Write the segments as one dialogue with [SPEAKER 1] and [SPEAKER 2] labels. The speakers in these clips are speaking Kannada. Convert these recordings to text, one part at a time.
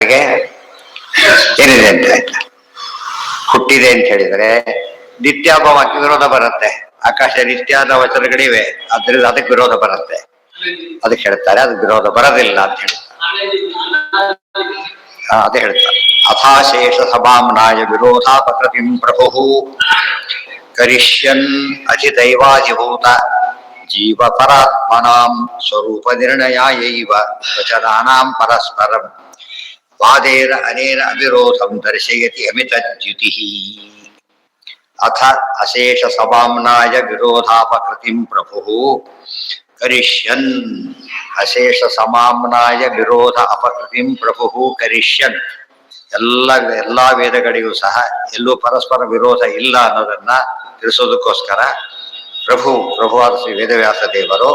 [SPEAKER 1] ಕೆಳಗೆ ಏನಿದೆ ಅಂತ ಆಯ್ತಾ. ಹುಟ್ಟಿದೆ ಅಂತ ಹೇಳಿದ್ರೆ ನಿತ್ಯ ಎಂಬ ವಾಕ್ಯ ವಿರೋಧ ಬರುತ್ತೆ. ಆಕಾಶ ನಿತ್ಯ ಅನ್ನೋ ವಚನಗಳಿವೆ, ಅದರಿಂದ ಅದಕ್ಕೆ ವಿರೋಧ ಬರುತ್ತೆ. ಅದಕ್ಕೆ ಹೇಳ್ತಾರೆ ಅದಕ್ಕೆ ವಿರೋಧ ಬರೋದಿಲ್ಲ ಅಂತ ಹೇಳ್ತಾರೆ. ಅದೇ ಹೇಳ್ತಾರೆ ಅಥಾಶೇಷ ಸಭಾಮ್ನಾಯ ವಿರೋಧಾಪಕೃತಿಂ ಪ್ರಭು ಕರಿಷ್ಯನ್ ಅಧಿದೈವಾಧಿಭೂತ ಜೀವ ಪರಾತ್ಮನಾಂ ಸ್ವರೂಪ ನಿರ್ಣಯಾಯೈವ ವಚನಾನಾಂ ಪರಸ್ಪರಂ ವಾದೇನ ಅನೇನ ಅವಿರೋಧಂ ದರ್ಶಯತಿ ಅಮಿತದ್ಯುತಿಃ. ಅಥ ಅಶೇಷ ಸಭಾಮ್ನಾಯ ವಿರೋಧಾಪಕೃತಿಂ ಪ್ರಭು ಕರಿಷ್ಯನ್ ಅಶೇಷ ಸಮಾಮ್ನಾಯ ವಿರೋಧ ಅಪಕೃತಿಂ ಪ್ರಭು ಕರಿಷ್ಯನ್. ಎಲ್ಲಾ ವೇದಗಳಿಗೂ ಸಹ ಎಲ್ಲೂ ಪರಸ್ಪರ ವಿರೋಧ ಇಲ್ಲ ಅನ್ನೋದನ್ನ ತಿಳಿಸೋದಕ್ಕೋಸ್ಕರ ಪ್ರಭುವಾದ ಶ್ರೀ ವೇದವ್ಯಾಸ ದೇವರು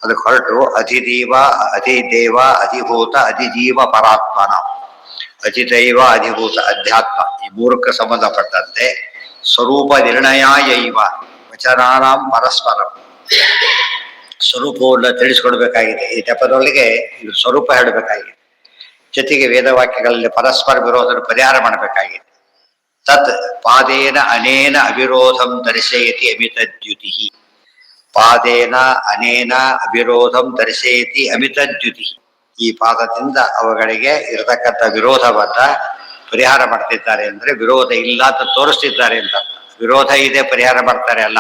[SPEAKER 1] ಅದಕ್ಕೆ ಹೊರಟು ಅಧಿದೇವ ಅಧಿಭೂತ ಅಧಿಜೀವ ಪರಾತ್ಮನ ಅಧಿದೈವ ಅಧಿಭೂತ ಅಧ್ಯಾತ್ಮ ಈ ಮೂರಕ್ಕೆ ಸಂಬಂಧಪಟ್ಟಂತೆ ಸ್ವರೂಪ ನಿರ್ಣಯಾಯೈವ ವಚನಾನಾಂ ಪರಸ್ಪರಂ ಸ್ವರೂಪವನ್ನು ತಿಳಿಸ್ಕೊಡ್ಬೇಕಾಗಿದೆ. ಈ ನೆಪದೊಳಗೆ ಇದು ಸ್ವರೂಪ ಹೇಳಬೇಕಾಗಿದೆ. ಜೊತೆಗೆ ವೇದವಾಕ್ಯಗಳಲ್ಲಿ ಪರಸ್ಪರ ವಿರೋಧನ ಪರಿಹಾರ ಮಾಡಬೇಕಾಗಿದೆ. ತತ್ ಪಾದೇನ ಅನೇನ ಅವಿರೋಧಂ ದರ್ಶಯತಿ ಅಮಿತದ್ಯುತಿ. ಪಾದೇನ ಅನೇನ ಅವಿರೋಧಂ ದರ್ಶಯತಿ ಅಮಿತದ್ಯುತಿ. ಈ ಪಾದದಿಂದ ಅವುಗಳಿಗೆ ಇರತಕ್ಕಂಥ ವಿರೋಧವನ್ನ ಪರಿಹಾರ ಮಾಡ್ತಿದ್ದಾರೆ ಅಂದ್ರೆ ವಿರೋಧ ಇಲ್ಲ ಅಂತ ತೋರಿಸ್ತಿದ್ದಾರೆ ಅಂತ. ವಿರೋಧ ಇದೆ ಪರಿಹಾರ ಮಾಡ್ತಾರೆ ಅಲ್ಲ.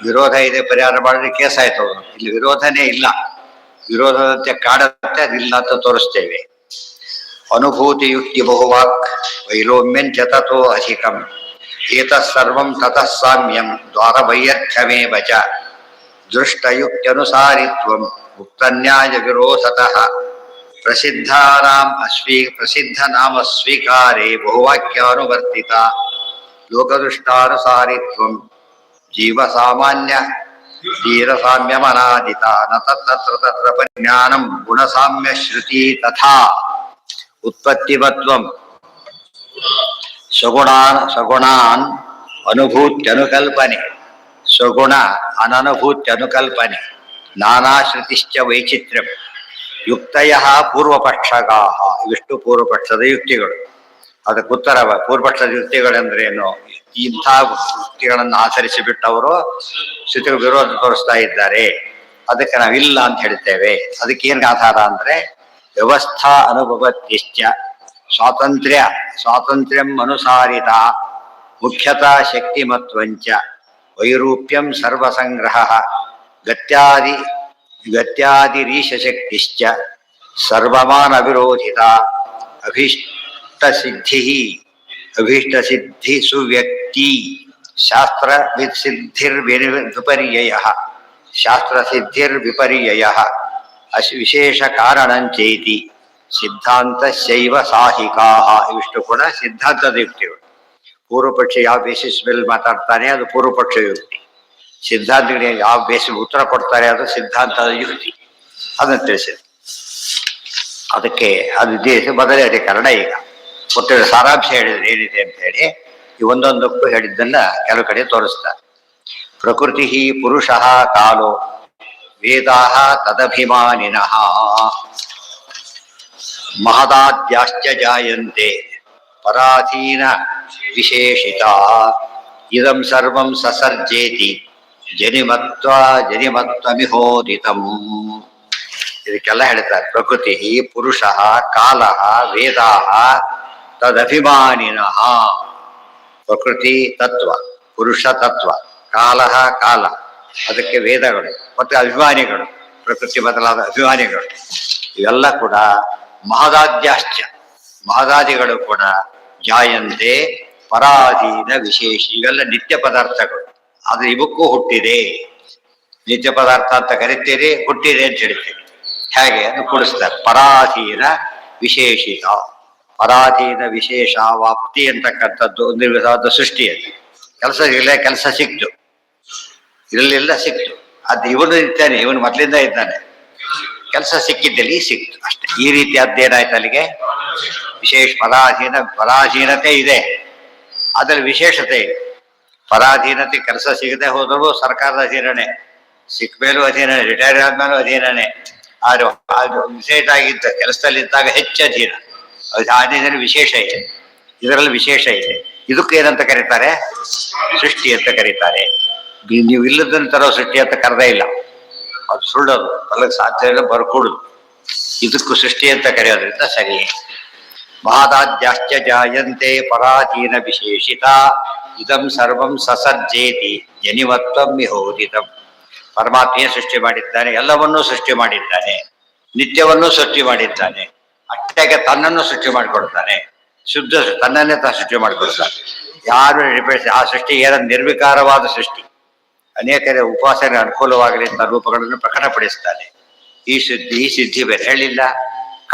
[SPEAKER 1] ವಿರೋಧ ಇದೆ ಪರಿಹಾರ ಮಾಡಿದ್ರೆ ಕೇಸ್ ಆಯ್ತು ಅವರು. ಇಲ್ಲಿ ವಿರೋಧನೇ ಇಲ್ಲ, ವಿರೋಧದಂತೆ ಕಾಡುತ್ತೆ, ಅದಿಲ್ಲ ಅಂತ ತೋರಿಸ್ತೇವೆ. ಅನುಭೂತಿ ಯುಕ್ತಿ ಬಹುವಾಕ್ ವೈಲೋಮ್ಯಂಚ ತಥೋ ಅಧಿಕಂ ಏತತ್ ಸರ್ವಂ ತತಃ ಸಾಮ್ಯಂ ದ್ವಾರ ವೈಯರ್ಥ್ಯಮೇವ ಚ ದೃಷ್ಟಯುಕ್ತ್ಯನುಸಾರಿತ್ವಂ ಮುಕ್ತನ್ಯಾಯ ವಿರೋಧತಃ ಪ್ರಸಿದ್ಧಾನಾಂ ಪ್ರಸಿದ್ಧ ನಾಮ ಸ್ವೀಕಾರೇ ಬಹುವಾಕ್ಯಾನುವರ್ತಿತ ಲೋಕದೃಷ್ಟಾನುಸಾರಿತ್ವಂ ಜೀವ ಸಾಮಾನ್ಯ ಧೀರ ಸಾಮ್ಯಮನಾದಿತ ನ ತತ್ರ ತತ್ರ ಪರಿಜ್ಞಾನಂ ಗುಣಸಾಮ್ಯ ಶ್ರುತಿ ತಥಾ ಉತ್ಪತ್ತಿಮತ್ವಂ ಸಗುಣಾನ್ ಅನುಭೂತ್ಯನುಕಲ್ಪನೆ ಸ್ವಗುಣ ಅನನುಭೂತ್ಯನುಕಲ್ಪನೆ ನಾನಾಶ್ರುತಿಶ್ಚ ವೈಚಿತ್ರ್ಯಂ ಯುಕ್ತಯ ಪೂರ್ವಪಕ್ಷಗಾಹ. ಇವಿಷ್ಟು ಪೂರ್ವಪಕ್ಷದ ಯುಕ್ತಿಗಳು. ಅದಕ್ಕೆ ಉತ್ತರ ಪೂರ್ವಪಕ್ಷದ ಯುಕ್ತಿಗಳೆಂದ್ರೇನು? ಇಂಥ ಯುಕ್ತಿಗಳನ್ನು ಆಚರಿಸಿ ಬಿಟ್ಟವರು ಶ್ರುತಿಗೆ ವಿರೋಧ ತೋರಿಸ್ತಾ ಇದ್ದಾರೆ, ಅದಕ್ಕೆ ನಾವಿಲ್ಲ ಅಂತ ಹೇಳ್ತೇವೆ. ಅದಕ್ಕೆ ಏನ್ ಆಧಾರ ಅಂದ್ರೆ ವ್ಯವಸ್ಥಾ ಅನುಭವತ್ಯಶ್ಚ ಸ್ವಾತಂತ್ರ್ಯಂ ಅನುಸಾರಿತ ಮುಖ್ಯತಾ ಶಕ್ತಿಮತ್ವಂಚ ವೈರೂಪ್ಯಂ ಸರ್ವಸಂಗ್ರಹ ಗತ್ಯಾದಿರೀಶಶಕ್ತಿಶ್ಚ ಸರ್ವಮಾನ ವಿರೋಧಿತ ಅಭೀಷ್ಟಸಿದ್ಧಿ ಸುವ್ಯಕ್ತಿ ಶಾಸ್ತ್ರಸಿದ್ಧಿರ್ವಿಪರ್ಯಯ ವಿಶೇಷ ಕಾರಣಂಚೇತಿ ಸಿದ್ಧಾಂತಶೈವ ಸಾಹಿಕಾಹ. ಇವಿಷ್ಟು ಕೂಡ ಸಿದ್ಧಾಂತದ ಯುಕ್ತಿಗಳು. ಪೂರ್ವಪಕ್ಷ ಯಾವ ಬೇಸಿಸ್ ಮೇಲೆ ಮಾತಾಡ್ತಾನೆ ಅದು ಪೂರ್ವಪಕ್ಷ ಯುಕ್ತಿ. ಸಿದ್ಧಾಂತಗಳಿಗೆ ಯಾವ ಬೇಸಿಸ್ ಉತ್ತರ ಕೊಡ್ತಾರೆ ಅದು ಸಿದ್ಧಾಂತದ ಯುಕ್ತಿ. ಅದನ್ನು ತಿಳಿಸಿದೆ. ಅದಕ್ಕೆ ಅದು ಮೊದಲೇ ಅಧಿಕರಣ. ಈಗ ಒಟ್ಟು ಸಾರಾಂಶ ಹೇಳಿದ್ರೆ ಏನಿದೆ ಅಂತ ಹೇಳಿ ಈ ಒಂದೊಂದಕ್ಕೂ ಹೇಳಿದ್ದನ್ನ ಕೆಲವು ಕಡೆ ತೋರಿಸ್ತಾರೆ. ಪ್ರಕೃತಿ ಪುರುಷ ಕಾಲೋ ವೇದಾ ತದಭಿಮಾನಿನಃ ಮಹದಾದ್ಯಾಶ್ಚ ಜಾಯಂತೆ ಪರಾಧೀನ ವಿಶೇಷಿತ ಇದಂ ಸರ್ವಂ ಸಸರ್ಜೇತಿ ಜನಿಮತ್ವಮಿಹೋದಿತಂ. ಇದಕ್ಕೆಲ್ಲ ಹೇಳ್ತಾರೆ. ಪ್ರಕೃತಿ ಪುರುಷ ಕಾಲ ವೇದಾ ತದಭಿಮಾನಿನಃ. ಪ್ರಕೃತಿ ತತ್ವ, ಪುರುಷ ತತ್ವ, ಕಾಲ ಅದಕ್ಕೆ ವೇದಗಳು ಮತ್ತು ಅಭಿಮಾನಿಗಳು, ಪ್ರಕೃತಿ ಬದಲಾದ ಅಭಿಮಾನಿಗಳು ಇವೆಲ್ಲ ಕೂಡ ಮಹದಾದ್ಯಾಶ್ಚ ಮಹದಾದಿಗಳು ಕೂಡ ಜಾಯಂತೆ ಪರಾಧೀನ ವಿಶೇಷ. ಇವೆಲ್ಲ ನಿತ್ಯ ಪದಾರ್ಥಗಳು. ಆದ್ರೆ ಇವಕ್ಕೂ ಹುಟ್ಟಿದೆ. ನಿತ್ಯ ಪದಾರ್ಥ ಅಂತ ಕರಿತೀರಿ, ಹುಟ್ಟಿದೆ ಅಂತ ಹೇಳ್ತೀರಿ. ಹೇಗೆ ಅದು ಕೂಡಿಸ್ತಾರೆ. ಪರಾಧೀನ ವಿಶೇಷಿತ. ಪರಾಧೀನ ವಿಶೇಷಾವಾಪ್ತಿ ಅಂತಕ್ಕಂಥದ್ದು ಒಂದು ವಿಧವಾದ ಸೃಷ್ಟಿ. ಅದು ಕೆಲಸ ಇರಲಿಲ್ಲ, ಕೆಲಸ ಸಿಕ್ತು, ಇರಲಿಲ್ಲ ಸಿಕ್ತು. ಅದು ಇವನು ಇದ್ದಾನೆ, ಇವನು ಮೊದಲಿಂದ ಇದ್ದಾನೆ, ಕೆಲಸ ಸಿಕ್ಕಿದ್ದಲ್ಲಿ ಸಿಕ್ತು ಅಷ್ಟೇ. ಈ ರೀತಿ ಅದೇನಾಯ್ತು ಅಲ್ಲಿಗೆ ವಿಶೇಷ ಪರಾಧೀನತೆ ಇದೆ. ಅದರಲ್ಲಿ ವಿಶೇಷತೆ ಇದೆ. ಪರಾಧೀನತೆ ಕೆಲಸ ಸಿಗದೆ ಹೋದರೂ ಸರ್ಕಾರದ ಅಧೀನನೇ, ಸಿಕ್ಕ ಮೇಲೂ ಅಧೀನನೇ, ರಿಟೈರ್ ಆದ್ಮೇಲೂ ಅಧೀನನೇ. ಆದ್ರೆ ಅದು ವಿಶೇಷ ಆಗಿದ್ದ ಕೆಲಸದಲ್ಲಿದ್ದಾಗ ಹೆಚ್ಚು ಅಧೀನ. ಅದು ಅಧೀನದಲ್ಲಿ ವಿಶೇಷ ಇದೆ, ಇದರಲ್ಲಿ ವಿಶೇಷ ಇದೆ. ಇದಕ್ಕೂ ಏನಂತ ಕರೀತಾರೆ? ಸೃಷ್ಟಿ ಅಂತ ಕರೀತಾರೆ. ನೀವು ಇಲ್ಲದನ್ನ ತರೋ ಸೃಷ್ಟಿ ಅಂತ ಕರೆದೇ ಇಲ್ಲ, ಅದು ಸುಳ್ಳದು, ಅಲ್ಲಿಗೆ ಸಾಧ್ಯ ಇಲ್ಲ, ಬರ್ಕೊಡುದು. ಇದಕ್ಕೂ ಸೃಷ್ಟಿ ಅಂತ ಕರೆಯೋದ್ರಿಂದ ಸರಿ. ಮಹದಾದ್ಯಾಶ್ಚ ಜಾಯಂತೆ ಪರಾಧೀನ ವಿಶೇಷಿತ ಇದಂ ಸರ್ವಂ ಸಸಜ್ಜೇತಿ ಜನಿಮತ್ವಂ ವಿಹೋದಿತಂ. ಪರಮಾತ್ಮೆಯೇ ಸೃಷ್ಟಿ ಮಾಡಿದ್ದಾನೆ, ಎಲ್ಲವನ್ನೂ ಸೃಷ್ಟಿ ಮಾಡಿದ್ದಾನೆ, ನಿತ್ಯವನ್ನೂ ಸೃಷ್ಟಿ ಮಾಡಿದ್ದಾನೆ. ಅಷ್ಟಾಗೆ ತನ್ನನ್ನು ಸೃಷ್ಟಿ ಮಾಡಿಕೊಡ್ತಾನೆ, ಶುದ್ಧ ತನ್ನನ್ನೇ ಸೃಷ್ಟಿ ಮಾಡಿಕೊಡ್ತಾನೆ. ಯಾರು ರಿಪೇರಿಸಿ ಆ ಸೃಷ್ಟಿ ಏನ ನಿರ್ವಿಕಾರವಾದ ಸೃಷ್ಟಿ. ಅನೇಕ ಉಪಾಸನೆ ಅನುಕೂಲವಾಗಲಿ ಅಂತ ರೂಪಗಳನ್ನು ಪ್ರಕಟಪಡಿಸ್ತಾನೆ. ಈ ಸಿದ್ಧಿ ಬೇರೆ ಹೇಳಿಲ್ಲ,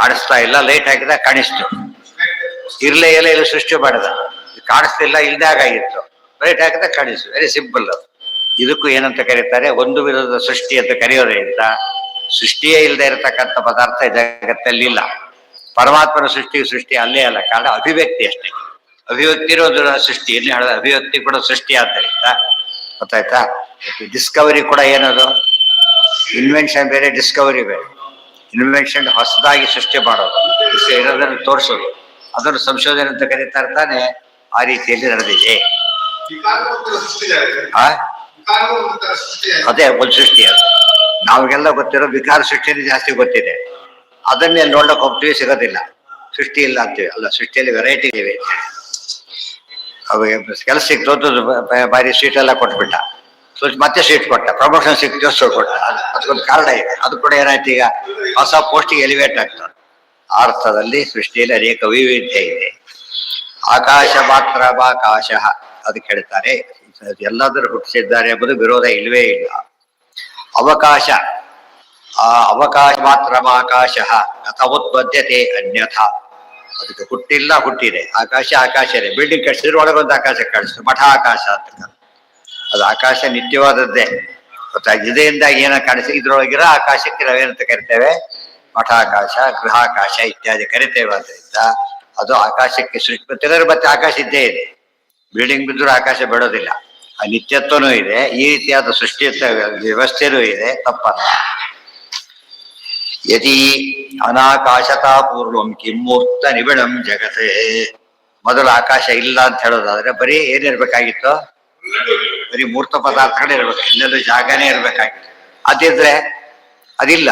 [SPEAKER 1] ಕಾಣಿಸ್ತಾ ಇಲ್ಲ, ಲೈಟ್ ಹಾಕಿದ ಕಾಣಿಸ್ತು. ಇರ್ಲೇ ಇಲ್ಲ, ಇಲ್ಲಿ ಸೃಷ್ಟಿ ಮಾಡಿದ, ಕಾಣಿಸ್ತಿಲ್ಲ, ಇಲ್ದಾಗಿತ್ತು, ಲೈಟ್ ಹಾಕಿದ ಕಾಣಿಸ್ತು. ವೆರಿ ಸಿಂಪಲ್ ಅದು. ಇದಕ್ಕೂ ಏನಂತ ಕರೀತಾರೆ? ಒಂದು ವಿಧದ ಸೃಷ್ಟಿ ಅಂತ ಕರೆಯೋದ್ರಿಂದ ಸೃಷ್ಟಿಯೇ ಇಲ್ಲದೆ ಇರತಕ್ಕಂಥ ಪದಾರ್ಥ ಜಗತ್ತಲ್ಲಿ ಇಲ್ಲ. ಪರಮಾತ್ಮನ ಸೃಷ್ಟಿ ಅಲ್ಲೇ ಅಲ್ಲ, ಕಾರಣ ಅಭಿವ್ಯಕ್ತಿ ಅಷ್ಟೇ. ಅಭಿವ್ಯಕ್ತಿ ಇರೋದು ಸೃಷ್ಟಿ, ಎಲ್ಲಿ ಹೇಳಿದ ಅಭಿವ್ಯಕ್ತಿ ಕೂಡ ಸೃಷ್ಟಿ ಆದ್ದರಿಂದ. ಗೊತ್ತಾಯ್ತಾ? ಡಿಸ್ಕವರಿ ಕೂಡ ಏನದು? ಇನ್ವೆನ್ಷನ್ ಬೇರೆ, ಡಿಸ್ಕವರಿ ಬೇರೆ. ಇನ್ವೆನ್ಷನ್ ಹೊಸದಾಗಿ ಸೃಷ್ಟಿ ಮಾಡೋದು, ಇರೋದನ್ನು ತೋರಿಸೋದು, ಅದನ್ನು ಸಂಶೋಧನೆ ಅಂತ ಕರೀತಾ ಇರ್ತಾನೆ. ಆ ರೀತಿಯಲ್ಲಿ ನಡೆದಿದೆ. ಅದೇ ಒಂದು ಸೃಷ್ಟಿ. ಅದು ನಾವಿಗೆಲ್ಲ ಗೊತ್ತಿರೋ ವಿಕಾರ ಸೃಷ್ಟಿಯಲ್ಲಿ ಜಾಸ್ತಿ ಗೊತ್ತಿದೆ, ಅದನ್ನೇ ನೋಡ್ಲಕ್ಕೆ ಹೋಗ್ತೀವಿ, ಸಿಗೋದಿಲ್ಲ. ಸೃಷ್ಟಿ ಇಲ್ಲ ಅಂತೀವಿ, ಅಲ್ಲ, ಸೃಷ್ಟಿಯಲ್ಲಿ ವೆರೈಟಿ ಇವೆ. ಅವಾಗ ಕೆಲಸ ಸಿಕ್ತು, ಬಾರಿ ಸೀಟ್ ಎಲ್ಲ ಕೊಟ್ಬಿಟ್ಟ, ಮತ್ತೆ ಸೀಟ್ ಕೊಟ್ಟ, ಪ್ರಮೋಷನ್ ಸಿಕ್ತು, ಕೊಟ್ಟ. ಅದಕ್ಕೊಂದು ಕಾರಣ ಇದೆ. ಅದು ಕೂಡ ಏನಾಯ್ತು, ಈಗ ಹೊಸ ಪೋಸ್ಟಿಗೆ ಎಲಿವೇಟ್ ಆಗ್ತದೆ. ಆ ಅರ್ಥದಲ್ಲಿ ಸೃಷ್ಟಿಯಲ್ಲಿ ಅನೇಕ ವೈವಿಧ್ಯ ಇದೆ. ಆಕಾಶ ಮಾತ್ರ ಆಕಾಶ ಅದಕ್ಕೆ ಹೇಳ್ತಾರೆ. ಎಲ್ಲಾದರೂ ಹುಟ್ಟಿಸಿದ್ದಾರೆ ಎಂಬುದು ವಿರೋಧ ಇಲ್ವೇ ಇಲ್ಲ. ಅವಕಾಶ, ಆ ಅವಕಾಶ ಮಾತ್ರ ಆಕಾಶ ಅಥವುತ್ಪದ್ಯತೆ ಅನ್ಯಥ. ಅದಕ್ಕೆ ಹುಟ್ಟಿಲ್ಲ, ಹುಟ್ಟಿದೆ. ಆಕಾಶ ಆಕಾಶನೇ. ಬಿಲ್ಡಿಂಗ್ ಕಟ್ಸಿದ್ರೆ ಒಳಗೊಂದು ಆಕಾಶ ಕಾಣಿಸ್ತು, ಮಠ ಆಕಾಶ ಅಂತ. ಅದು ಆಕಾಶ ನಿತ್ಯವಾದದ್ದೇ. ಗೊತ್ತಾಗಿದೆಯಿಂದ ಏನ ಕಾಣಿಸಿ ಇದ್ರೊಳಗಿರೋ ಆಕಾಶಕ್ಕೆ ನಾವೇನಂತ ಕರಿತೇವೆ? ಮಠಾಕಾಶ, ಗೃಹಾಕಾಶ ಇತ್ಯಾದಿ ಕರಿತೇವೆ. ಆದ್ದರಿಂದ ಅದು ಆಕಾಶಕ್ಕೆ ಸೃಷ್ಟಿ. ಮತ್ತೆ ಆಕಾಶ ಇದ್ದೇ ಇದೆ, ಬಿಲ್ಡಿಂಗ್ ಬಿದ್ದರೂ ಆಕಾಶ ಬಿಡೋದಿಲ್ಲ. ಆ ನಿತ್ಯತ್ವನೂ ಇದೆ, ಈ ರೀತಿಯಾದ ಸೃಷ್ಟಿ ವ್ಯವಸ್ಥೆನೂ ಇದೆ, ತಪ್ಪಲ್ಲ. ಯದಿ ಅನಾಕಾಶತಾ ಪೂರ್ವಂ ಕಿಮ್ಮೂರ್ತ ನಿಬಿಡಂ ಜಗತ್ತೇ. ಮೊದಲು ಆಕಾಶ ಇಲ್ಲ ಅಂತ ಹೇಳೋದಾದ್ರೆ ಬರೀ ಏನಿರ್ಬೇಕಾಗಿತ್ತು? ಬರೀ ಮೂರ್ತ ಪದಾರ್ಥಗಳೇ ಇರ್ಬೇಕು, ಎಲ್ಲೆಲ್ಲೂ ಜಾಗನೇ ಇರ್ಬೇಕಾಗಿತ್ತು. ಅದಿದ್ರೆ ಅದಿಲ್ಲ,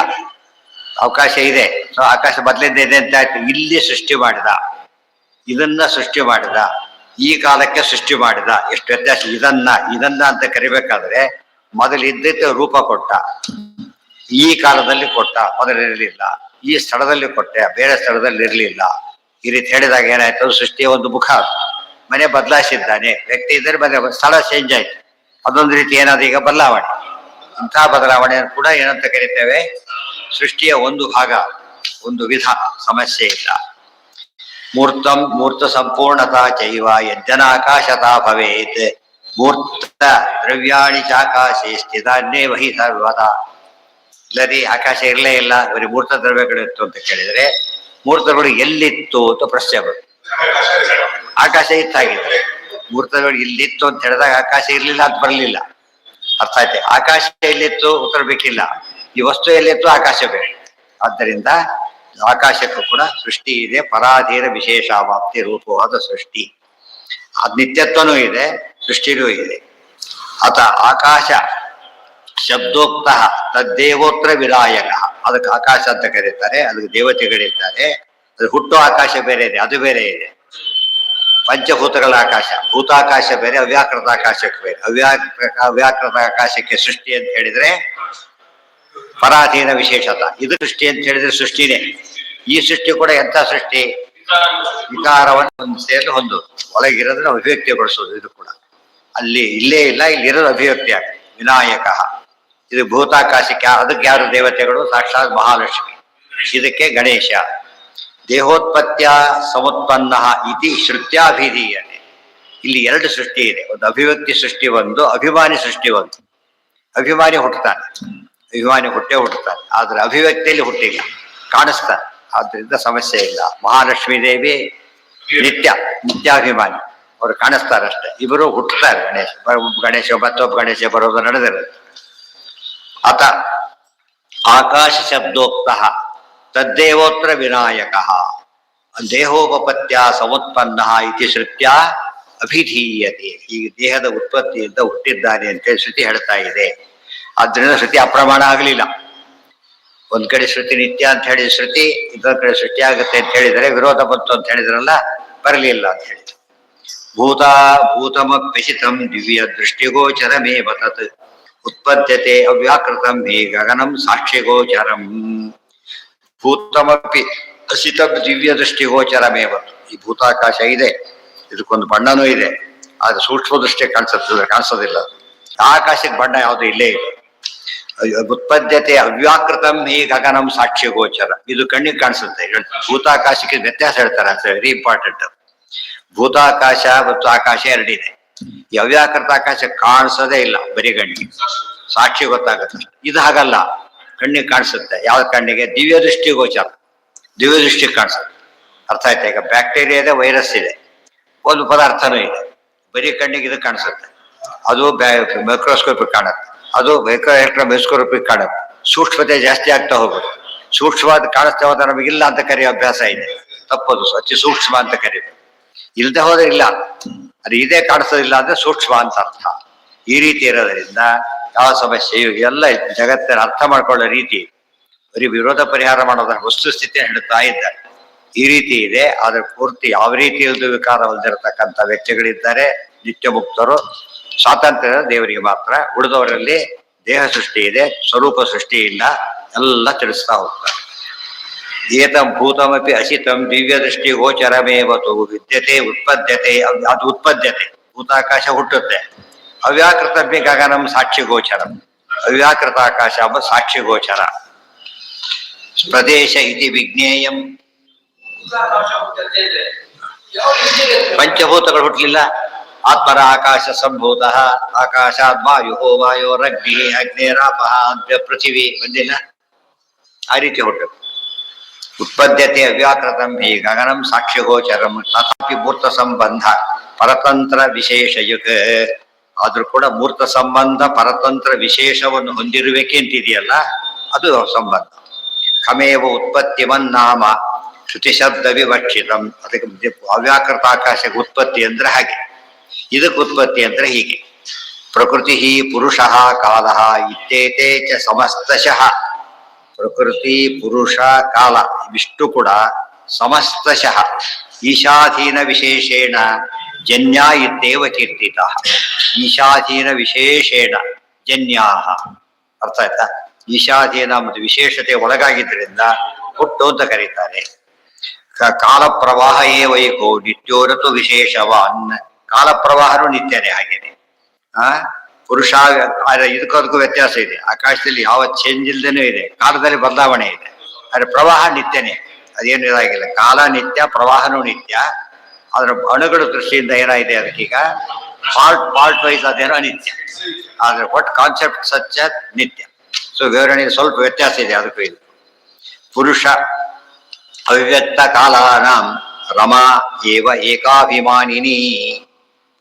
[SPEAKER 1] ಅವಕಾಶ ಇದೆ. ಸೊ ಆಕಾಶ ಬದಲಿದ್ದ ಇದೆ ಅಂತ ಆಯ್ತು. ಇಲ್ಲಿ ಸೃಷ್ಟಿ ಮಾಡಿದ, ಇದನ್ನ ಸೃಷ್ಟಿ ಮಾಡಿದ, ಈ ಕಾಲಕ್ಕೆ ಸೃಷ್ಟಿ ಮಾಡಿದ. ಎಷ್ಟು ವ್ಯತ್ಯಾಸ! ಇದನ್ನ ಅಂತ ಕರಿಬೇಕಾದ್ರೆ ಮೊದಲು ಇದ್ದಿದ್ದ ರೂಪ ಕೊಟ್ಟ, ಈ ಕಾಲದಲ್ಲಿ ಕೊಟ್ಟ, ಮೊದಲಿರಲಿಲ್ಲ. ಈ ಸ್ಥಳದಲ್ಲಿ ಕೊಟ್ಟೆ, ಬೇರೆ ಸ್ಥಳದಲ್ಲಿ ಇರಲಿಲ್ಲ. ಈ ರೀತಿ ಹೇಳಿದಾಗ ಏನಾಯ್ತು? ಸೃಷ್ಟಿಯ ಒಂದು ಮುಖ. ಮನೆ ಬದಲಾಯಿಸಿದ್ದಾನೆ, ವ್ಯಕ್ತಿ ಇದ್ದರೆ ಮನೆ ಸ್ಥಳ ಚೇಂಜ್ ಆಯ್ತು. ಅದೊಂದು ರೀತಿ ಏನಾದ ಈಗ ಬದಲಾವಣೆ. ಇಂತಹ ಬದಲಾವಣೆಯನ್ನು ಕೂಡ ಏನಂತ ಕರಿತೇವೆ? ಸೃಷ್ಟಿಯ ಒಂದು ಭಾಗ, ಒಂದು ವಿಧ. ಸಮಸ್ಯೆ ಇಲ್ಲ. ಮೂರ್ತ ಸಂಪೂರ್ಣತಾ ಚೈವ ಯಜ್ಜನಾಕಾಶತಾ ಭವೇತ್ ಮೂರ್ತ ದ್ರವ್ಯಾಣಿ ಚಾಕಾಶೇ ಸ್ಥಿತಾನ್ಯೇ ವಹಿ ಸರ್ವದಾ. ಇಲ್ಲರಿ ಆಕಾಶ ಇರಲೇ ಇಲ್ಲ, ಬರೀ ಮೂರ್ತ ದ್ರವ್ಯಗಳಿತ್ತು ಅಂತ ಕೇಳಿದ್ರೆ ಮೂರ್ತಗಳು ಎಲ್ಲಿತ್ತು ಅಂತ ಪ್ರಶ್ನೆ ಬಂತು. ಆಕಾಶ ಇತ್ತಾಗಿದ್ರೆ ಮೂರ್ತಗಳು ಇಲ್ಲಿತ್ತು ಅಂತ ಹೇಳಿದಾಗ ಆಕಾಶ ಇರ್ಲಿಲ್ಲ ಅಂತ ಬರಲಿಲ್ಲ. ಅರ್ಥ ಆಯ್ತು? ಆಕಾಶ ಎಲ್ಲಿತ್ತು ಉತ್ತರ ಬೇಕಿಲ್ಲ, ಈ ವಸ್ತು ಎಲ್ಲಿತ್ತು ಆಕಾಶ ಬೇಕು. ಆದ್ದರಿಂದ ಆಕಾಶಕ್ಕೂ ಕೂಡ ಸೃಷ್ಟಿ ಇದೆ. ಪರಾಧೀನ ವಿಶೇಷಾವಾಪ್ತಿ ರೂಪವಾದ ಸೃಷ್ಟಿ. ಅದ್ ನಿತ್ಯತ್ವನೂ ಇದೆ, ಸೃಷ್ಟಿನೂ ಇದೆ. ಅತ ಆಕಾಶ ಶಬ್ದೋಕ್ತ ತದ್ದೇವೋತ್ರ ವಿರಾಯಕ. ಅದಕ್ಕೆ ಆಕಾಶ ಅಂತ ಕರೀತಾರೆ, ಅದಕ್ಕೆ ದೇವತೆಗಳಿದ್ದಾರೆ. ಅದು ಹುಟ್ಟು ಆಕಾಶ ಬೇರೆ ಇದೆ, ಅದು ಬೇರೆ ಇದೆ. ಪಂಚಭೂತಗಳ ಆಕಾಶ, ಭೂತಾಕಾಶ ಬೇರೆ, ಅವ್ಯಾಕೃತ ಆಕಾಶಕ್ಕೆ ಬೇರೆ. ಅವ್ಯಾಕೃತ ಆಕಾಶಕ್ಕೆ ಸೃಷ್ಟಿ ಅಂತ ಹೇಳಿದ್ರೆ ಪರಾಧೀನ ವಿಶೇಷತ. ಇದು ಸೃಷ್ಟಿ ಅಂತ ಹೇಳಿದ್ರೆ ಸೃಷ್ಟಿನೇ. ಈ ಸೃಷ್ಟಿ ಕೂಡ ಎಂಥ ಸೃಷ್ಟಿ? ವಿಕಾರವನ್ನು ಒಂದು ಸೇರಿ ಹೊಂದು ಒಳಗಿರೋದನ್ನ ಅಭಿವ್ಯಕ್ತಿಗೊಳಿಸೋದು. ಇದು ಕೂಡ ಅಲ್ಲಿ ಇಲ್ಲೇ ಇಲ್ಲ, ಇಲ್ಲಿರೋದು ಅಭಿವ್ಯಕ್ತಿ ಆಗ ವಿನಾಯಕ. ಇದು ಭೂತಾಕಾಶಕ್ಕೆ, ಅದಕ್ಕೆ ಯಾರು ದೇವತೆಗಳು? ಸಾಕ್ಷಾತ್ ಮಹಾಲಕ್ಷ್ಮಿ. ಇದಕ್ಕೆ ಗಣೇಶ. ದೇಹೋತ್ಪತ್ತಿಯ ಸಮುತ್ಪನ್ನ ಇತಿ ಶ್ರುತ್ಯಾಭಿಧೀಯತೆ. ಇಲ್ಲಿ ಎರಡು ಸೃಷ್ಟಿ ಇದೆ, ಒಂದು ಅಭಿವ್ಯಕ್ತಿ ಸೃಷ್ಟಿ, ಒಂದು ಅಭಿಮಾನಿ ಸೃಷ್ಟಿ. ಒಂದು ಅಭಿಮಾನಿ ಹುಟ್ಟುತ್ತಾನೆ, ಅಭಿಮಾನಿ ಹುಟ್ಟುತ್ತಾನೆ, ಆದ್ರೆ ಅಭಿವ್ಯಕ್ತಿಯಲ್ಲಿ ಹುಟ್ಟಿಲ್ಲ, ಕಾಣಿಸ್ತಾನೆ. ಆದ್ರಿಂದ ಸಮಸ್ಯೆ ಇಲ್ಲ. ಮಹಾಲಕ್ಷ್ಮೀ ದೇವಿ ನಿತ್ಯಾಭಿಮಾನಿ, ಅವರು ಕಾಣಿಸ್ತಾರಷ್ಟೇ. ಇವರು ಹುಟ್ಟುತ್ತಾರೆ. ಗಣೇಶ ಮತ್ತೊಬ್ಬ ಗಣೇಶ ಬರೋದು ನಡೆದಿರುತ್ತೆ. ಅತ ಆಕಾಶ ಶಬ್ದೋಕ್ತ ತದ್ದೇವೋತ್ರ ವಿನಾಯಕ ದೇಹೋಪತ್ಯ ಸಮುತ್ಪನ್ನ ಇತಿ ಶ್ರುತ್ಯ ಅಭಿಧೀಯತೆ. ಈಗ ದೇಹದ ಉತ್ಪತ್ತಿಯಿಂದ ಹುಟ್ಟಿದ್ದಾನೆ ಅಂತೇಳಿ ಶ್ರುತಿ ಹೇಳ್ತಾ ಇದೆ. ಆದ್ರಿಂದ ಶ್ರುತಿ ಅಪ್ರಮಾಣ ಆಗಲಿಲ್ಲ. ಒಂದ್ ಕಡೆ ಶ್ರುತಿ ನಿತ್ಯ ಅಂತ ಹೇಳಿದ ಶ್ರುತಿ, ಇನ್ನೊಂದ್ ಕಡೆ ಸೃಷ್ಟಿ ಆಗುತ್ತೆ ಅಂತ ಹೇಳಿದರೆ ವಿರೋಧ ಬಂತು ಅಂತ ಹೇಳಿದ್ರಲ್ಲ, ಬರಲಿಲ್ಲ ಅಂತ ಹೇಳಿದ್ರು. ಭೂತಮಪ್ಯಸಿತಂ ದಿವ್ಯ ದೃಷ್ಟಿಗೋಚರಮೇವ ತತ್ ಉತ್ಪದ್ಯತೆ ಅವ್ಯಾಕೃತಂ ಹಿ ಗಗನಂ ಸಾಕ್ಷಿಗೋಚರಂ. ಭೂತಮಪಿ ಅಸಿತಂ ದಿವ್ಯ ದೃಷ್ಟಿಗೋಚರಮೇವ. ಈ ಭೂತಾಕಾಶ ಇದೆ, ಇದಕ್ಕೊಂದು ಬಣ್ಣನೂ ಇದೆ, ಆದ್ರೆ ಸೂಕ್ಷ್ಮ ದೃಷ್ಟಿ ಕಾಣಿಸೋದಿಲ್ಲ. ಆಕಾಶಕ್ಕೆ ಬಣ್ಣ ಯಾವುದು ಇಲ್ಲೇ ಇದೆ. ಉತ್ಪದ್ಯತೆ ಅವ್ಯಾಕೃತಂ ಹಿ ಗಗನಂ ಸಾಕ್ಷಿಗೋಚರ. ಇದು ಕಣ್ಣಿಗೆ ಕಾಣಿಸುತ್ತೆ. ಭೂತಾಕಾಶಕ್ಕೆ ವ್ಯತ್ಯಾಸ ಹೇಳ್ತಾರೆ, ಅಂತ ವೆರಿ ಇಂಪಾರ್ಟೆಂಟ್. ಭೂತಾಕಾಶ ಮತ್ತು ಆಕಾಶ ಎರಡಿದೆ. ಈ ಅವ್ಯಾಕೃತ ಆಕಾಶ ಕಾಣಿಸೋದೇ ಇಲ್ಲ, ಬರೀ ಕಣ್ಣಿಗೆ, ಸಾಕ್ಷಿ ಗೊತ್ತಾಗುತ್ತೆ. ಇದು ಹಾಗಲ್ಲ, ಕಣ್ಣಿಗೆ ಕಾಣಿಸುತ್ತೆ. ಯಾವ ಕಣ್ಣಿಗೆ? ದಿವ್ಯ ದೃಷ್ಟಿ ಗೋಚರ, ದಿವ್ಯ ದೃಷ್ಟಿಗೆ ಕಾಣಿಸುತ್ತೆ. ಅರ್ಥ ಆಯ್ತಾ? ಈಗ ಬ್ಯಾಕ್ಟೀರಿಯಾ ಇದೆ, ವೈರಸ್ ಇದೆ, ಒಂದು ಪದಾರ್ಥನೂ ಇದೆ, ಬರೀ ಕಣ್ಣಿಗೆ ಇದು ಕಾಣಿಸುತ್ತೆ. ಅದು ಮೈಕ್ರೋಸ್ಕೋಪಿಕ್ ಕಾಣುತ್ತೆ, ಅದು ಮೈಕ್ರೋಸ್ಕೋಪಿಕ್ ಕಾಣುತ್ತೆ. ಸೂಕ್ಷ್ಮತೆ ಜಾಸ್ತಿ ಆಗ್ತಾ ಹೋಗುತ್ತೆ. ಸೂಕ್ಷ್ಮವಾದ ಕಾಣಿಸ್ತಾ ಹೋದ ನಮಗಿಲ್ಲ ಅಂತ ಕರೆಯೋ ಅಭ್ಯಾಸ ಇದೆ, ತಪ್ಪದು. ಅತಿ ಸೂಕ್ಷ್ಮ ಅಂತ ಕರೀಬೇಕು. ಇಲ್ದೆ ಹೋದ್ರೆ ಇಲ್ಲ, ಅದು ಇದೇ ಕಾಣಿಸೋದಿಲ್ಲ ಅಂದ್ರೆ ಸೂಕ್ಷ್ಮ ಅಂತ ಅರ್ಥ. ಈ ರೀತಿ ಇರೋದ್ರಿಂದ ಯಾವ ಸಮಸ್ಯೆಯು ಎಲ್ಲ ಜಗತ್ತಿನ ಅರ್ಥ ಮಾಡ್ಕೊಳ್ಳೋ ರೀತಿ, ಬರೀ ವಿರೋಧ ಪರಿಹಾರ ಮಾಡೋದ್ರ ವಸ್ತುಸ್ಥಿತಿ ಹೇಳ್ತಾ ಇದ್ದಾರೆ. ಈ ರೀತಿ ಇದೆ. ಆದ್ರೆ ಪೂರ್ತಿ ಯಾವ ರೀತಿಯಲ್ಲೂ ವಿಕಾರ ಹೊಂದಿರತಕ್ಕಂಥ ವ್ಯಕ್ತಿಗಳಿದ್ದಾರೆ, ನಿತ್ಯ ಮುಕ್ತರು. ಸ್ವಾತಂತ್ರ್ಯ ದೇವರಿಗೆ ಮಾತ್ರ, ಉಳಿದವರಲ್ಲಿ ದೇಹ ಸೃಷ್ಟಿ ಇದೆ, ಸ್ವರೂಪ ಸೃಷ್ಟಿ ಇಲ್ಲ, ಎಲ್ಲ ತಿಳಿಸ್ತಾ ಹೋಗ್ತಾರೆ. ಏತಂ ಭೂತಮಪಿ ಅಸಿತಂ ದಿವ್ಯ ದೃಷ್ಟಿ ಗೋಚರಮೇವತು ವಿದ್ಯತೆ ಉತ್ಪದ್ಯತೆ. ಅದು ಉತ್ಪದ್ಯತೆ, ಭೂತಾಕಾಶ ಹುಟ್ಟುತ್ತೆ. ಅವ್ಯಾಕೃತ ಗಗನಂ ಸಾಕ್ಷಿ ಗೋಚರಂ. ಅವ್ಯಾಕೃತ ಆಕಾಶ ಎಂಬ ಸಾಕ್ಷಿ ಗೋಚರ. ಪ್ರದೇಶ ಇತಿ ವಿಜ್ಞೇಯಂ. ಪಂಚಭೂತಗಳು ಹುಟ್ಟಲಿಲ್ಲ. ಆತ್ಮರ ಆಕಾಶ ಸಂಭೂತ, ಆಕಾಶಾದ್ ವಾಯು, ವಾಯೋರಗ್ನಿ, ಅಗ್ನೇರಾಪ, ಪೃಥಿವಿ ಬಂದಿಲ್ಲ. ಆ ರೀತಿ ಹುಟ್ಟು. ಉತ್ಪದ್ಯತೆ ಅವ್ಯಾಕೃತಂ ಹಿ ಗಗನಂ ಸಾಕ್ಷ್ಯಗೋಚರಂ ತಥಾಪಿ ಮೂರ್ತ ಸಂಬಂಧ ಪರತಂತ್ರ ವಿಶೇಷಯುಗ. ಆದ್ರೂ ಕೂಡ ಮೂರ್ತ ಸಂಬಂಧ ಪರತಂತ್ರ ವಿಶೇಷವನ್ನು ಹೊಂದಿರುವಿಕೆಂತಿದೆಯಲ್ಲ, ಅದು ಸಂಬಂಧ. ಖಮೇವ ಉತ್ಪತ್ತಿವನ್ನಾಮ ಶ್ರುತಿ ಶಬ್ದ ವಿವಕ್ಷಿತಂ. ಅದಕ್ಕೆ ಅವ್ಯಾಕೃತ ಆಕಾಶಕ್ಕೆ ಉತ್ಪತ್ತಿ ಅಂದ್ರೆ ಹಾಗೆ, ಇದಕ್ಕೆ ಉತ್ಪತ್ತಿ ಅಂದ್ರೆ ಹೀಗೆ. ಪ್ರಕೃತಿ ಪುರುಷ ಕಾಲ ಇತ್ಯೇತೆ ಚ ಸಮಸ್ತಶಃ. ಪ್ರಕೃತಿ, ಪುರುಷ, ಕಾಲ ಇವಿಷ್ಟು ಕೂಡ ಸಮಸ್ತಶಃ ಈಶಾಧೀನ ವಿಶೇಷೇಣ ಜನ್ಯಾ ಇತ್ಯೇವ ಕೀರ್ತಿತ. ಈಶಾಧೀನ ವಿಶೇಷೇಣ ಜನ್ಯಾ. ಅರ್ಥ ಆಯ್ತಾ? ಈಶಾಧೀನ ಮತ್ತು ವಿಶೇಷತೆ ಒಳಗಾಗಿದ್ದರಿಂದ ಹುಟ್ಟು ಅಂತ ಕರೀತಾರೆ. ಕಾಲ ಪ್ರವಾಹ ಏವೈಕೋ ನಿತ್ಯೋರತು ವಿಶೇಷವಾನ್. ಕಾಲ ಪ್ರವಾಹನೂ ನಿತ್ಯನೇ ಹಾಗೇನೆ. ಪುರುಷ ಇದಕ್ಕದಕ್ಕೂ ವ್ಯತ್ಯಾಸ ಇದೆ. ಆಕಾಶದಲ್ಲಿ ಯಾವ ಚೇಂಜ್ ಇಲ್ದೇನೂ ಇದೆ, ಕಾಲದಲ್ಲಿ ಬದಲಾವಣೆ ಇದೆ. ಆದ್ರೆ ಪ್ರವಾಹ ನಿತ್ಯನೇ, ಅದೇನು ಇದಾಗಿಲ್ಲ. ಕಾಲ ನಿತ್ಯ, ಪ್ರವಾಹನೂ ನಿತ್ಯ. ಅದರ ಅಣುಗಳ ದೃಷ್ಟಿಯಿಂದ ಏನಾಗಿದೆ ಅದಕ್ಕೀಗ ಪಾರ್ಟ್ ವೈಸ್ ಅದೇನೋ ಅನಿತ್ಯ. ಆದ್ರೆ ಒಟ್ಟು ಕಾನ್ಸೆಪ್ಟ್ ಸಚ್ಚ ನಿತ್ಯ. ಸೊ ವಿವರಣೆ ಸ್ವಲ್ಪ ವ್ಯತ್ಯಾಸ ಇದೆ ಅದಕ್ಕೂ ಇದು. ಪುರುಷ ಅವ್ಯಕ್ತ ಕಾಲಾನಾಂ ರಮಾ ಏವ ಏಕಾಭಿಮಾನಿನಿ.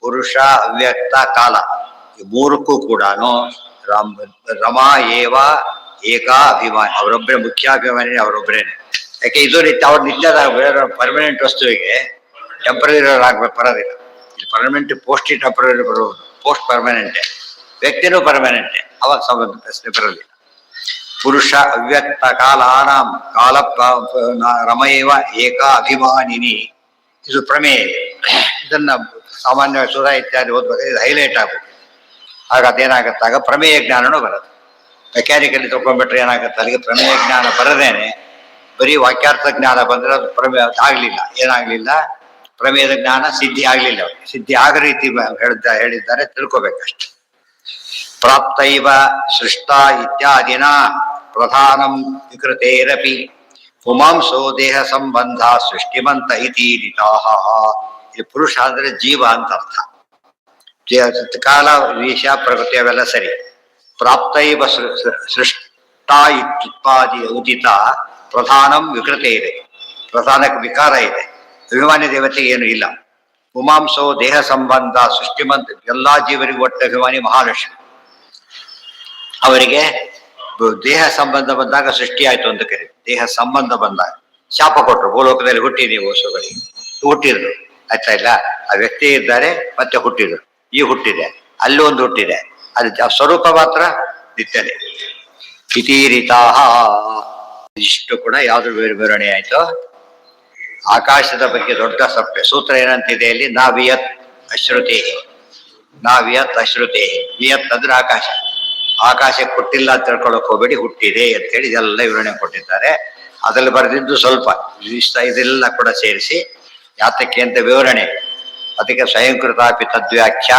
[SPEAKER 1] ಪುರುಷ, ಅವ್ಯಕ್ತ, ಕಾಲ ಈ ಮೂರಕ್ಕೂ ಕೂಡ ರಮಾ ಏವ ಏಕಾ ಅಭಿಮಾನಿ. ಅವರೊಬ್ಬರೇ ಮುಖ್ಯಾಭಿಮಾನಿ, ಅವರೊಬ್ಬರೇನೆ. ಯಾಕೆ ಇದು ನಿತ್ಯ, ಅವ್ರ ನಿತ್ಯದ ಪರ್ಮನೆಂಟ್ ವಸ್ತುವಿಗೆ ಟೆಂಪರರಿ ಆಗ್ಬೇಕು, ಬರೋದಿಲ್ಲ. ಇಲ್ಲಿ ಪರ್ಮನೆಂಟ್ ಪೋಸ್ಟ್ ಟೆಂಪರರಿ ಬರೋದು, ಪೋಸ್ಟ್ ಪರ್ಮನೆಂಟೇ. ವ್ಯಕ್ತಿನೂ ಪರ್ಮನೆಂಟೇ, ಅವಾಗ ಸಂಬಂಧ ಪ್ರಶ್ನೆ ಬರೋದಿಲ್ಲ. ಪುರುಷ ಅವ್ಯಕ್ತ ಕಾಲಾನಾಂ ಕಾಲ ರಮಯೇವ ಏಕಾ ಅಭಿಮಾನಿನಿ. ಇದು ಪ್ರಮೇಯ. ಇದನ್ನ ಸಾಮಾನ್ಯ ಸುಧಾ ಇತ್ಯಾದಿ ಓದ್ಬೇಕಾದ್ರೆ ಇದು ಹೈಲೈಟ್ ಆಗ್ಬೇಕು. ಆಗ ಅದೇನಾಗತ್ತೆ, ಆಗ ಪ್ರಮೇಯ ಜ್ಞಾನನೂ ಬರುತ್ತೆ. ಮೆಕ್ಯಾನಿಕಲಿ ತಗೊಂಡ್ಬಿಟ್ರೆ ಏನಾಗುತ್ತೆ, ಅಲ್ಲಿಗೆ ಪ್ರಮೇಯ ಜ್ಞಾನ ಬರದೇನೆ ಬರೀ ವಾಕ್ಯಾರ್ಥ ಜ್ಞಾನ ಬಂದ್ರೆ ಅದು ಪ್ರಮೇಯ ಆಗ್ಲಿಲ್ಲ. ಏನಾಗ್ಲಿಲ್ಲ? ಪ್ರಮೇಯದ ಜ್ಞಾನ ಸಿದ್ಧಿ ಆಗ್ಲಿಲ್ಲ. ಸಿದ್ಧಿ ಆಗ ರೀತಿ ಹೇಳಿದ್ದಾರೆ, ತಿಳ್ಕೊಬೇಕಷ್ಟೆ. ಪ್ರಾಪ್ತೈವ ಸೃಷ್ಟ ಇತ್ಯಾದಿನ ಪ್ರಧಾನಂ ವಿಕೃತೇರಪಿ ಪುಮಾಂಸೋ ದೇಹ ಸಂಬಂಧ ಸೃಷ್ಟಿಮಂತ ಇತೀರಿತಾಹ. ಇದು ಪುರುಷ ಅಂದ್ರೆ ಜೀವ ಅಂತ ಅರ್ಥ. ಕಾಲ, ವಿಷ, ಪ್ರಕೃತಿ ಅವೆಲ್ಲ ಸರಿ. ಪ್ರಾಪ್ತೈವ ಸೃಷ್ಟ ಇತ್ಯುತ್ಪಾದಿ ಉದಿತ ಪ್ರಧಾನಂ ವಿಕೃತ ಇದೆ. ಪ್ರಧಾನಕ್ಕೆ ವಿಕಾರ ಇದೆ. ಅಭಿಮಾನಿ ದೇವತೆಗೆ ಏನು ಇಲ್ಲ. ಪುಮಾಂಸೋ ದೇಹ ಸಂಬಂಧ ಸೃಷ್ಟಿಮಂತ. ಎಲ್ಲಾ ಜೀವರಿಗೂ ಒಟ್ಟು ಅಭಿಮಾನಿ ಮಹಾಲಕ್ಷ್ಮಿ. ಅವರಿಗೆ ದೇಹ ಸಂಬಂಧ ಬಂದಾಗ ಸೃಷ್ಟಿ ಆಯ್ತು ಅಂತ ಕರೀತಾರೆ. ದೇಹ ಸಂಬಂಧ ಬಂದಾಗ ಶಾಪ ಕೊಟ್ರು, ಭೂಲೋಕದಲ್ಲಿ ಹುಟ್ಟಿ ನೀವು ವಸುಗಳಿಗೆ ಹುಟ್ಟಿದ್ರು, ಆಯ್ತಾ ಇಲ್ಲ. ಆ ವ್ಯಕ್ತಿ ಇದ್ದಾರೆ ಮತ್ತೆ ಹುಟ್ಟಿದ್ರು, ಈ ಹುಟ್ಟಿದೆ, ಅಲ್ಲಿ ಒಂದು ಹುಟ್ಟಿದೆ, ಅದು ಸ್ವರೂಪ ಮಾತ್ರ ನಿತ್ಯನೇ. ಇತೀರಿತಾಹ. ಇಷ್ಟು ಕೂಡ ಯಾವ್ದು ವಿವರಣೆ ಆಯ್ತು. ಆಕಾಶದ ಬಗ್ಗೆ ದೊಡ್ಡ ಸಪ್ಪೆ ಸೂತ್ರ ಏನಂತಿದೆ ಇಲ್ಲಿ, ನಾವಿಯತ್ ಅಶ್ರುತೆ, ನಾವಿಯತ್ ಅಶ್ರುತೆ. ವಿಯತ್ ಅಂದ್ರೆ ಆಕಾಶ, ಆಕಾಶಕ್ಕೆ ಹುಟ್ಟಿಲ್ಲ ಅಂತ ತಿಳ್ಕೊಳಕ್ ಹೋಗ್ಬೇಡಿ, ಹುಟ್ಟಿದೆ ಅಂತ ಹೇಳಿ ಇದೆಲ್ಲ ವಿವರಣೆ ಕೊಟ್ಟಿದ್ದಾರೆ. ಅದ್ರಲ್ಲಿ ಬರೆದಿದ್ದು ಸ್ವಲ್ಪ ಇದೆಲ್ಲ ಕೂಡ ಸೇರಿಸಿ ಯಾತಕ್ಕೆ ಅಂತ ವಿವರಣೆ. ಅದಕ್ಕೆ ಸ್ವಯಂಕೃತಾಪಿ ತದ್ವ್ಯಾಖ್ಯ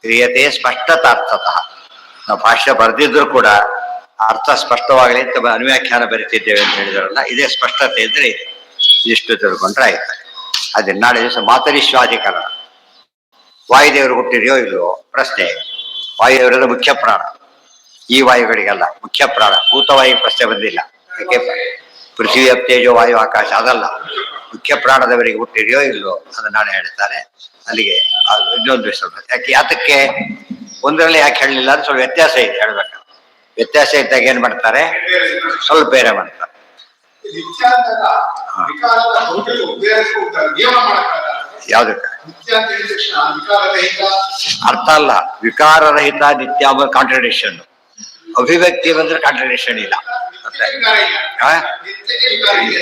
[SPEAKER 1] ಕ್ರಿಯತೆ ಸ್ಪಷ್ಟತಾರ್ಥತಃ. ನಾವು ಭಾಷ್ಯ ಬರೆದಿದ್ರು ಕೂಡ ಅರ್ಥ ಸ್ಪಷ್ಟವಾಗಲಿ ಅಂತ ಅನುವ್ಯಾಖ್ಯಾನ ಬರಿತಿದ್ದೇವೆ ಅಂತ ಹೇಳಿದ್ರಲ್ಲ, ಇದೇ ಸ್ಪಷ್ಟತೆ ಇದ್ರೆ ಇಷ್ಟು ತಿಳ್ಕೊಂಡ್ರೆ ಆಯ್ತು. ಅದೇ ನಾಳೆ ದಿವಸ ಮಾತರಿಶ್ವಾಧಿಕರಣ. ವಾಯುದೇವರು ಹುಟ್ಟಿದೆಯೋ ಇಲ್ವೋ ಪ್ರಶ್ನೆ. ವಾಯುದೇವರೆಲ್ಲ ಮುಖ್ಯ ಪ್ರಾಣ, ಈ ವಾಯುಗಳಿಗೆಲ್ಲ ಮುಖ್ಯ ಪ್ರಾಣ. ಭೂತವಾಯು ಪ್ರಶ್ನೆ ಬಂದಿಲ್ಲ, ಯಾಕೆ ಪೃಥ್ವಿ ತೇಜೋ ವಾಯು ಆಕಾಶ ಅದಲ್ಲ. ಮುಖ್ಯ ಪ್ರಾಣದವರಿಗೆ ಹುಟ್ಟಿದೆಯೋ ಇಲ್ವೋ ಅದನ್ನ ನಾಳೆ ಹೇಳ್ತಾರೆ. ಅಲ್ಲಿಗೆ ಇನ್ನೊಂದು ವಿಷಯ ಯಾಕೆ ಯಾತಕ್ಕೆ ಒಂದರಲ್ಲಿ ಯಾಕೆ ಹೇಳಲಿಲ್ಲ ಅಂದ್ರೆ ಸ್ವಲ್ಪ ವ್ಯತ್ಯಾಸ ಇದೆ ಹೇಳ್ಬೇಕು. ವ್ಯತ್ಯಾಸ ಇದ್ದಾಗ ಏನ್ ಮಾಡ್ತಾರೆ, ಸ್ವಲ್ಪ ಬೇರೆ ಮಾಡ್ತಾರೆ. ಯಾವ್ದಕ್ಕ ಅರ್ಥ ಅಲ್ಲ. ವಿಕಾರರಹಿತ ನಿತ್ಯ ಕಾಂಟ್ರಡಿಕ್ಷನ್. ಅಭಿವ್ಯಕ್ತಿ ಬಂದ್ರೆ ಕಾಂಟ್ರಡಿಕ್ಷನ್ ಇಲ್ಲ.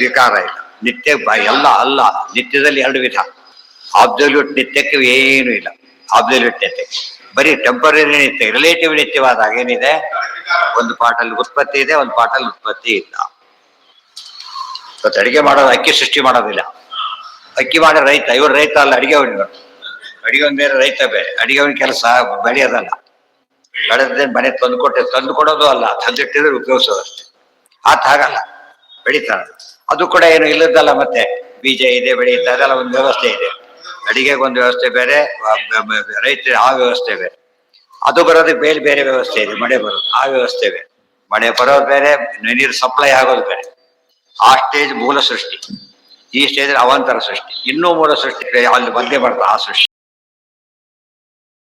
[SPEAKER 1] ವಿಕಾರ ಇಲ್ಲ. ನಿತ್ಯ ಎಲ್ಲ ಅಲ್ಲ. ನಿತ್ಯದಲ್ಲಿ ಎರಡು ವಿಧ. ಆಬ್ಸಲ್ಯೂಟ್ ನಿತ್ಯಕ್ಕೆ ಏನು ಇಲ್ಲ. ಆಬ್ಸಲ್ಯೂಟ್ ನಿತ್ಯಕ್ಕೆ ಬರೀ ಟೆಂಪರರಿ ನಿತ್ಯ, ರಿಲೇಟಿವ್ ನಿತ್ಯವಾದಾಗ ಏನಿದೆ, ಒಂದು ಪಾಠಲ್ಲಿ ಉತ್ಪತ್ತಿ ಇದೆ, ಒಂದು ಪಾಠಲ್ಲಿ ಉತ್ಪತ್ತಿ ಇಲ್ಲ. ಇವತ್ತು ಅಡಿಗೆ ಮಾಡೋದು ಅಕ್ಕಿ ಸೃಷ್ಟಿ ಮಾಡೋದಿಲ್ಲ. ಅಕ್ಕಿ ಮಾಡೋ ರೈತ, ಇವರು ರೈತ ಅಲ್ಲ, ಅಡಿಗೆ ಅವನಿಗೆ. ಅಡಿಗೆ ಅವನ್ ಬೇರೆ, ರೈತ ಬೇರೆ. ಅಡಿಗೆ ಅವನ ಕೆಲಸ ಬೆಳೆಯೋದಲ್ಲ, ಬೆಳೆದೇ ಮನೆ ತಂದು ಕೊಡೋದು ಅಲ್ಲ, ತಂದಿಟ್ಟಿದ್ರೆ ಉಪಯೋಗಿಸೋದು ಅಷ್ಟೇ. ಆತ ಹಾಗಲ್ಲ, ಬೆಳೀತಾನೆ. ಅದು ಕೂಡ ಏನು ಇಲ್ಲದಲ್ಲ. ಮತ್ತೆ ಬೀಜ ಇದೆ, ಬೆಳೆಯುತ್ತೆ, ಅದೆಲ್ಲ ಒಂದು ವ್ಯವಸ್ಥೆ ಇದೆ. ಅಡಿಗೆಗೆ ಒಂದು ವ್ಯವಸ್ಥೆ ಬೇರೆ, ರೈತ ಆ ವ್ಯವಸ್ಥೆ ಬೇರೆ. ಅದು ಬರೋದಕ್ಕೆ ಬೇರೆ ಬೇರೆ ವ್ಯವಸ್ಥೆ ಇದೆ. ಮಳೆ ಬರೋದು ಆ ವ್ಯವಸ್ಥೆ ಬೇರೆ, ಮಳೆ ಬರೋದು ಬೇರೆ, ನೀರು ಸಪ್ಲೈ ಆಗೋದು ಬೇರೆ. ಆ ಸ್ಟೇಜ್ ಮೂಲ ಸೃಷ್ಟಿ, ಈ ಸ್ಟೇಜ್ ಅವಾಂತರ ಸೃಷ್ಟಿ, ಇನ್ನೂ ಮೂಲ ಸೃಷ್ಟಿ ಅಲ್ಲಿ ಬಂದೇ ಬರ್ತದೆ ಆ ಸೃಷ್ಟಿ.